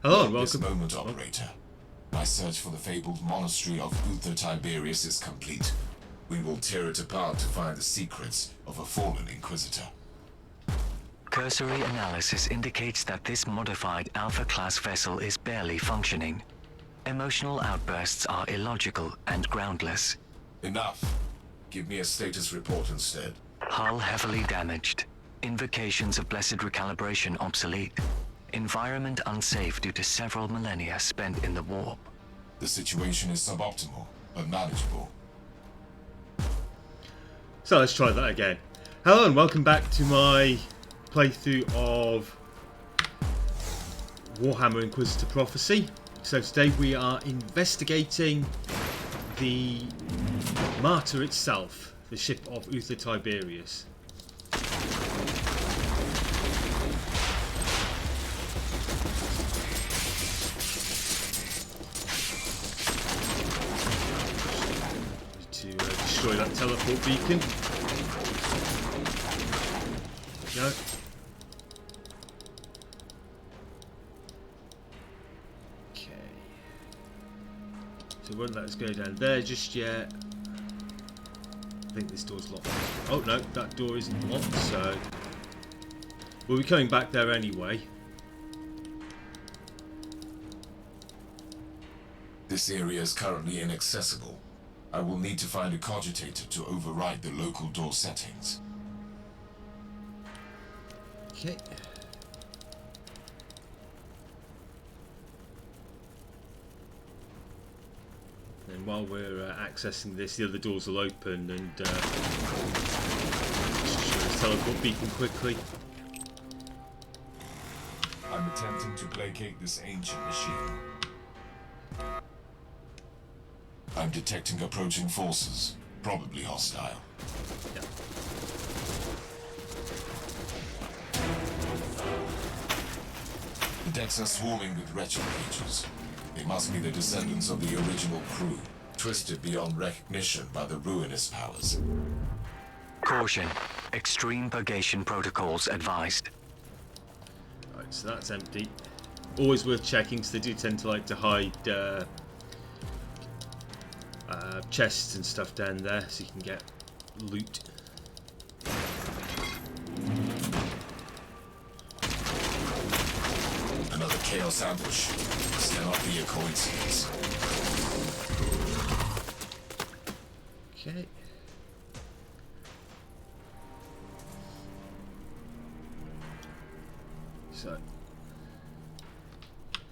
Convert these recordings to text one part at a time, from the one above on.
Hello and This welcome. moment, operator. My search for the fabled monastery of Uther Tiberius is complete. We will tear it apart to find the secrets of a fallen Inquisitor. Cursory analysis indicates that this modified Alpha-class vessel is barely functioning. Emotional outbursts are illogical and groundless. Enough. Give me a status report instead. Hull heavily damaged. Invocations of blessed recalibration obsolete. Environment unsafe due to several millennia spent in the warp. The situation is suboptimal, but manageable. So let's try that again. Hello and welcome back to my playthrough of Warhammer Inquisitor Prophecy. So today we are investigating the Martyr itself, the ship of Uther Tiberius. To destroy that teleport beacon. There we go. Okay. So it won't let us go down there just yet. I think this door's locked. Oh no, that door isn't locked, so we'll be coming back there anyway. This area is currently inaccessible. I will need to find a cogitator to override the local door settings. Okay. And while we're accessing this, the other doors will open and just show us teleport beacon quickly. I'm attempting to placate this ancient machine. I'm detecting approaching forces, probably hostile. Yeah. The decks are swarming with wretched creatures. They must be the descendants of the original crew, twisted beyond recognition by the ruinous powers. Caution. Extreme purgation protocols advised. Right, so that's empty. Always worth checking, because they do tend to like to hide chests and stuff down there, so you can get loot. Another chaos ambush. This cannot be a coincidence. Okay. So,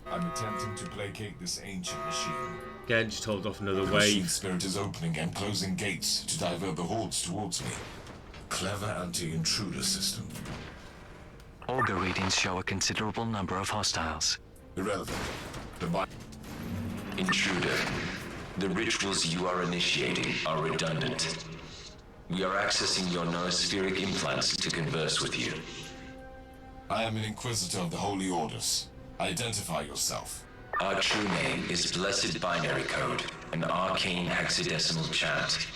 I'm attempting to placate this ancient machine. again, just hold off another The machine wave. spirit is opening and closing gates to divert the hordes towards me. Clever anti-intruder system. Auger readings show a considerable number of hostiles. Irrelevant. Intruder, the rituals you are initiating are redundant. We are accessing your noospheric implants to converse with you. I am an Inquisitor of the Holy Orders. Identify yourself. Our true name is Blessed Binary Code, an arcane hexadecimal chant.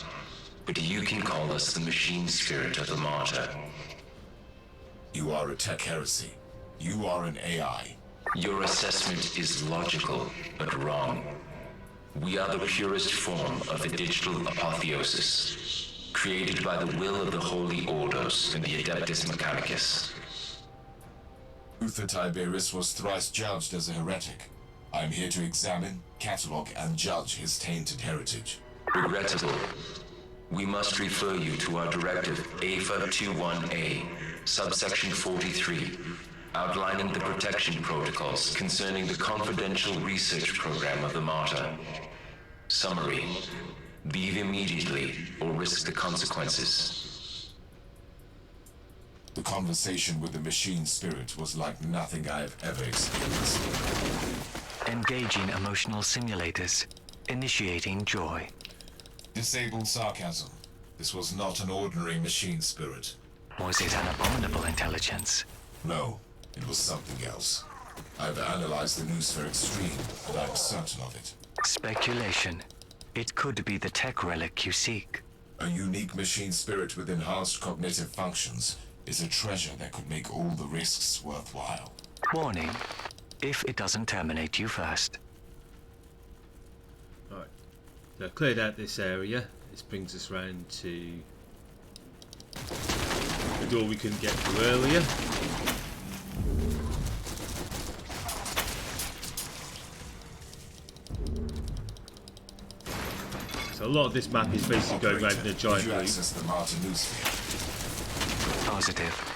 But you can call us the machine spirit of the Martyr. You are a tech heresy. You are an AI. Your assessment is logical, but wrong. We are the purest form of the digital apotheosis, created by the will of the Holy Orders and the Adeptus Mechanicus. Uther Tiberius was thrice judged as a heretic. I am here to examine, catalogue, and judge his tainted heritage. Regrettable. We must refer you to our directive AFA 21A, subsection 43, outlining the protection protocols concerning the confidential research program of the Martyr. Summary. Leave immediately or risk the consequences. The conversation with the machine spirit was like nothing I have ever experienced. Engaging emotional simulators. Initiating joy. Disabled sarcasm. This was not an ordinary machine spirit. Was it an abominable intelligence? No, it was something else. I've analyzed the Noosphere Extreme, and I'm certain of it. Speculation. It could be the tech relic you seek. A unique machine spirit with enhanced cognitive functions is a treasure that could make all the risks worthwhile. Warning. if it doesn't terminate you first. Alright, so I've cleared out this area. This brings us round to the door we couldn't get through earlier. So a lot of this map is basically going around in a giant Did you loop. access the Martyr sphere? Positive.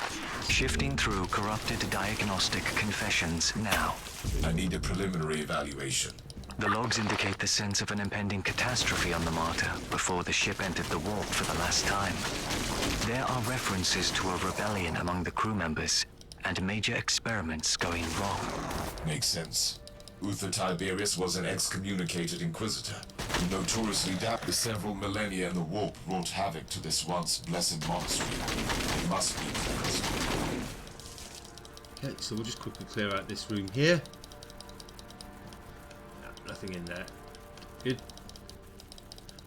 Shifting through corrupted diagnostic confessions now. I need a preliminary evaluation. The logs indicate the sense of an impending catastrophe on the Martyr before the ship entered the warp for the last time. There are references to a rebellion among the crew members and major experiments going wrong. Makes sense. Uther Tiberius was an excommunicated Inquisitor who notoriously for several millennia in the warp wrought havoc to this once blessed monastery. It must be cleansed. Okay, so we'll just quickly clear out this room here. No, nothing in there. Good.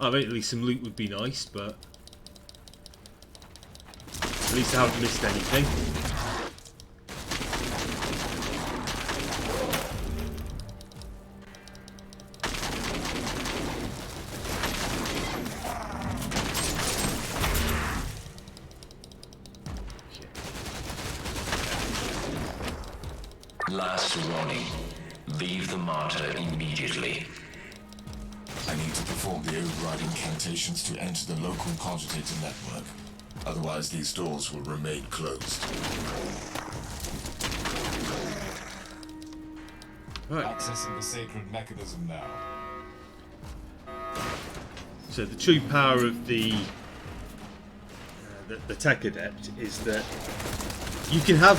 I mean, at least some loot would be nice, but at least I haven't missed anything. Last warning. Leave the Martyr immediately. I need to perform the override incantations to enter the local cogitator network. Otherwise, these doors will remain closed. Right. Accessing the sacred mechanism now. So the true power of the tech adept is that you can have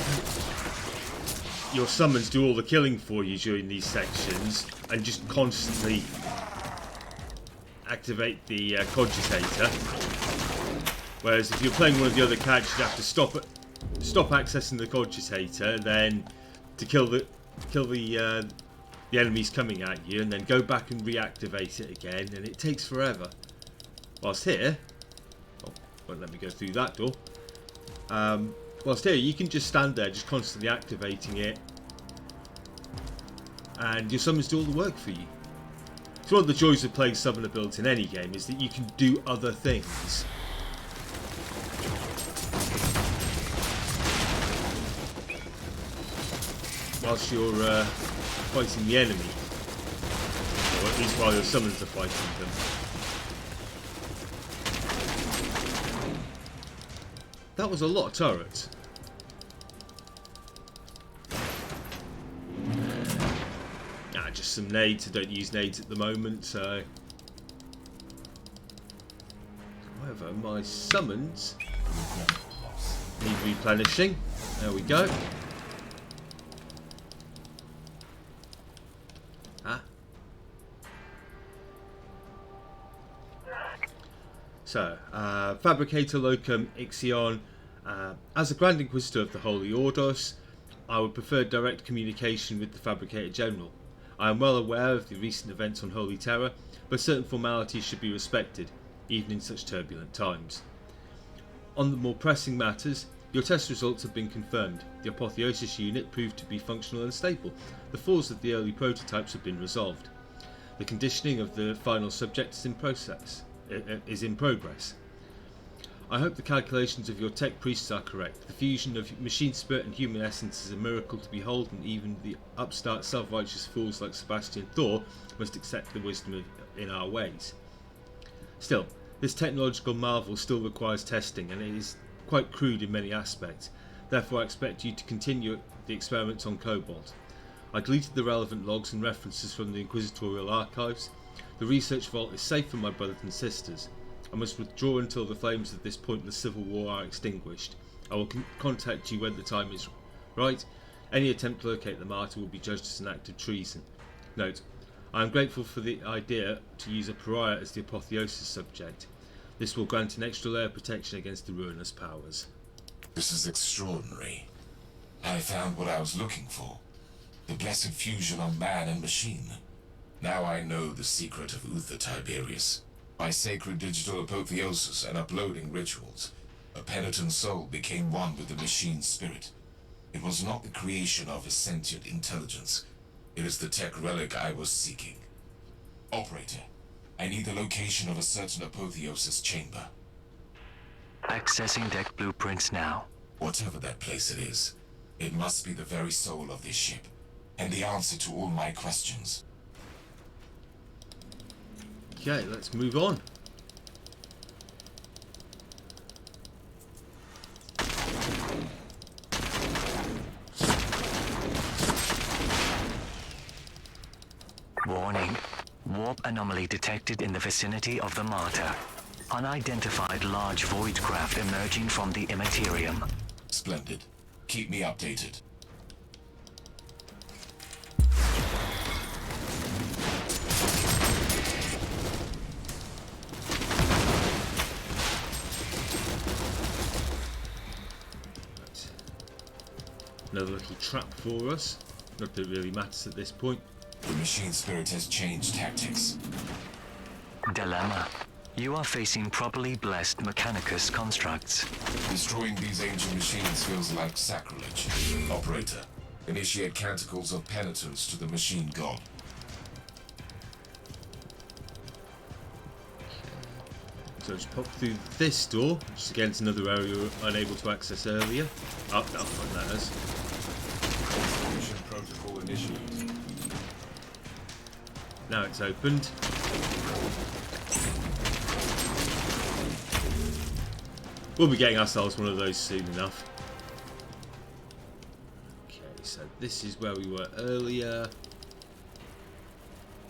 your summons do all the killing for you during these sections and just constantly activate the cogitator. Whereas if you're playing one of the other characters, you have to stop accessing the cogitator, then to kill the enemies coming at you, and then go back and reactivate it again, and it takes forever. Whilst here, oh, won't let me go through that door. Whilst here, you can just stand there, just constantly activating it, and your summons do all the work for you. So one of the joys of playing summoner builds in any game is that you can do other things. Whilst you're fighting the enemy, or at least while your summons are fighting them. That was a lot of turrets. Just some nades. I don't use nades at the moment, so. However, my summons need replenishing. There we go. So, Fabricator Locum Ixion. As a Grand Inquisitor of the Holy Ordos, I would prefer direct communication with the Fabricator General. I am well aware of the recent events on Holy Terror, but certain formalities should be respected, even in such turbulent times. On the more pressing matters, your test results have been confirmed. The Apotheosis unit proved to be functional and stable. The flaws of the early prototypes have been resolved. The conditioning of the final subject is in progress. I hope the calculations of your tech priests are correct. The fusion of machine spirit and human essence is a miracle to behold, and even the upstart self-righteous fools like Sebastian Thor must accept the wisdom in our ways. Still, this technological marvel still requires testing, and it is quite crude in many aspects. Therefore, I expect you to continue the experiments on Cobalt. I deleted the relevant logs and references from the Inquisitorial archives. The research vault is safe for my brothers and sisters. I must withdraw until the flames of this pointless civil war are extinguished. I will contact you when the time is right. Any attempt to locate the Martyr will be judged as an act of treason. Note, I am grateful for the idea to use a pariah as the Apotheosis subject. This will grant an extra layer of protection against the ruinous powers. This is extraordinary. I found what I was looking for. The blessed fusion of man and machine. Now I know the secret of Uther Tiberius. By sacred digital apotheosis and uploading rituals, a penitent soul became one with the machine spirit. It was not the creation of a sentient intelligence. It is the tech relic I was seeking. Operator, I need the location of a certain apotheosis chamber. Accessing deck blueprints now. Whatever that place it is, it must be the very soul of this ship, and the answer to all my questions. Okay, let's move on. Warning. Warp anomaly detected in the vicinity of the Martyr. Unidentified large void craft emerging from the immaterium. Splendid. Keep me updated. Another little trap for us. Not that it really matters at this point. The machine spirit has changed tactics. Dilemma. You are facing properly blessed Mechanicus constructs. Destroying these ancient machines feels like sacrilege. Operator, initiate canticles of penitence to the machine god. So just pop through this door, which is against another area we were unable to access earlier. Oh, that's what that is. Mission protocol initiated. Now it's opened. We'll be getting ourselves one of those soon enough. Okay, so this is where we were earlier.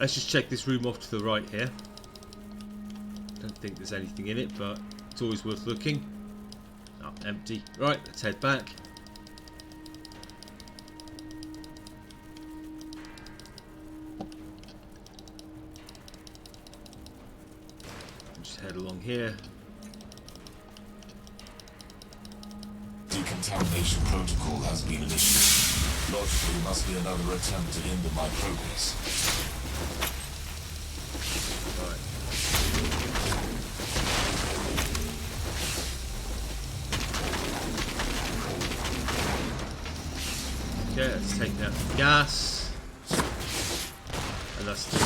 Let's just check this room off to the right here. Don't think there's anything in it, but it's always worth looking. Oh, empty. Right, let's head back. Just head along here. Decontamination protocol has been initiated. Logically, must be another attempt to hinder my progress. Okay, let's take out the gas. And that's the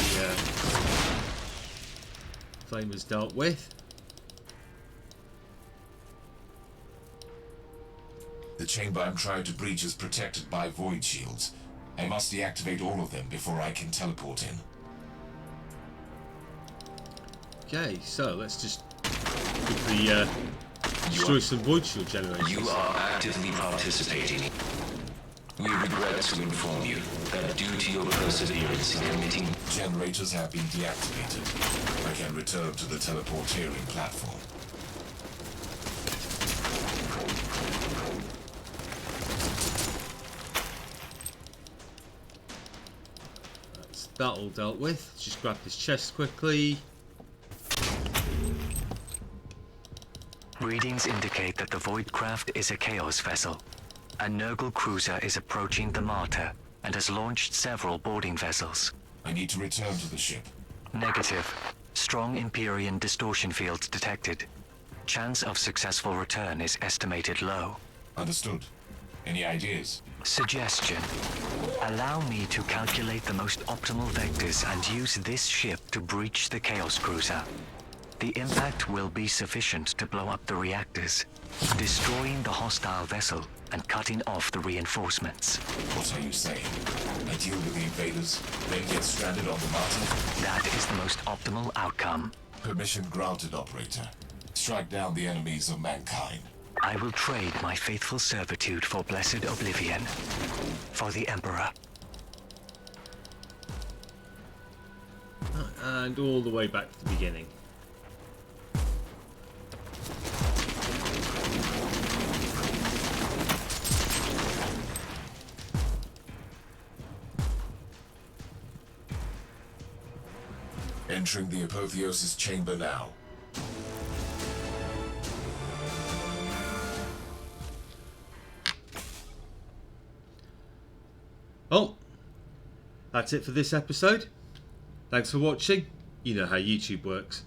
flamers dealt with. The chamber I'm trying to breach is protected by void shields. I must deactivate all of them before I can teleport in. Okay, so let's just quickly destroy some void shield generators. You are actively participating. We regret to inform you that due to your perseverance in committing... Generators have been deactivated. I can return to the teleporteering platform. That's that all dealt with. Let's just grab this chest quickly. Readings indicate that the void craft is a Chaos vessel. A Nurgle cruiser is approaching the Martyr and has launched several boarding vessels. I need to return to the ship. Negative. Strong Empyrean distortion fields detected. Chance of successful return is estimated low. Understood. Any ideas? Suggestion. Allow me to calculate the most optimal vectors and use this ship to breach the Chaos cruiser. The impact will be sufficient to blow up the reactors, destroying the hostile vessel and cutting off the reinforcements. What are you saying? I deal with the invaders, then get stranded on the Martyr? That is the most optimal outcome. Permission granted, Operator. Strike down the enemies of mankind. I will trade my faithful servitude for blessed oblivion. For the Emperor. And all the way back to the beginning. Entering the apotheosis chamber now. Oh, that's it for this episode. Thanks for watching. You know how YouTube works.